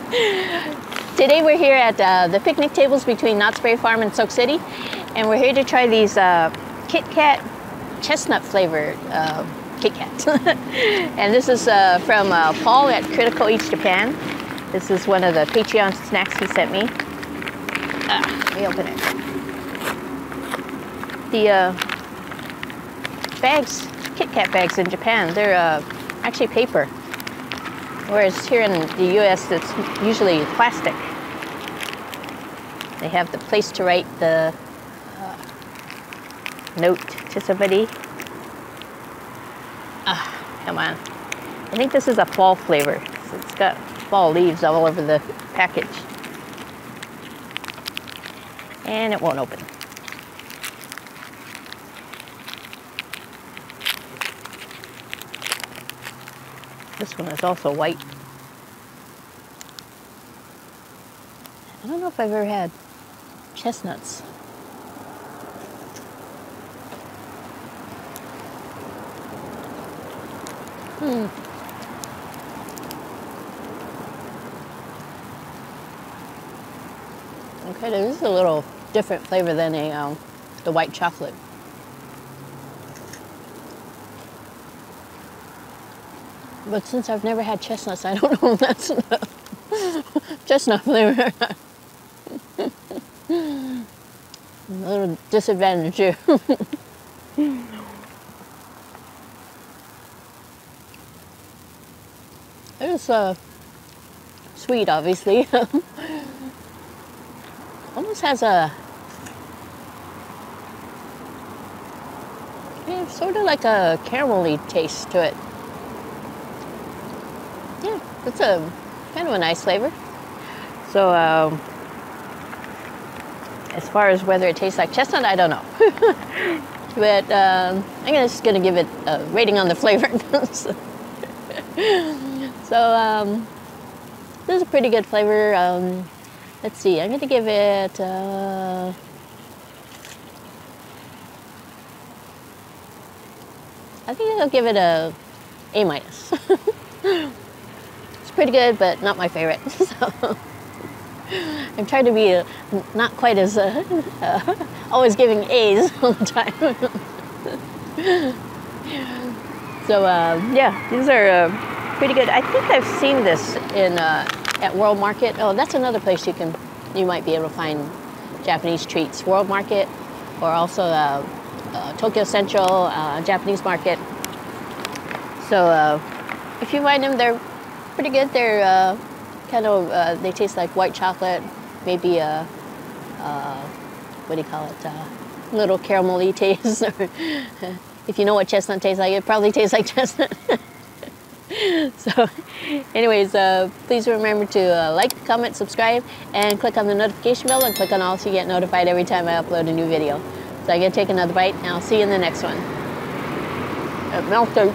Today we're here at the picnic tables between Knott's Berry Farm and Soak City, and we're here to try these Kit Kat chestnut flavored Kit Kats. And this is from Paul at Critical Eats Japan. This is one of the Patreon snacks he sent me. Let me open it. The bags, Kit Kat bags in Japan, they're actually paper. Whereas here in the US, it's usually plastic. They have the place to write the note to somebody. Come on. I think this is a fall flavor. So it's got fall leaves all over the package. And it won't open. This one is also white. I don't know if I've ever had chestnuts. Okay, this is a little different flavor than the white chocolate. But since I've never had chestnuts, I don't know if that's chestnut flavor. A little disadvantage here. It's sweet, obviously. Almost has a, yeah, sort of like a caramelly taste to it. Yeah, it's a kind of a nice flavor. So as far as whether it tastes like chestnut, I don't know. But I'm just gonna give it a rating on the flavor. So this is a pretty good flavor. Let's see, I'm gonna give it I think I'll give it a A-. It's pretty good, but not my favorite. So I'm trying to be not quite as always giving A's all the time. So yeah, these are pretty good. I think I've seen this in at World Market. Oh, that's another place you might be able to find Japanese treats. World Market, or also Tokyo Central Japanese Market. So if you find them, they're pretty good. They're kind of they taste like white chocolate, maybe what do you call it? Little caramelly taste. If you know what chestnut tastes like, it probably tastes like chestnut. So anyways, please remember to like, comment, subscribe, and click on the notification bell, and click on all so you get notified every time I upload a new video. So I'm gonna take another bite, and I'll see you in the next one. It melted.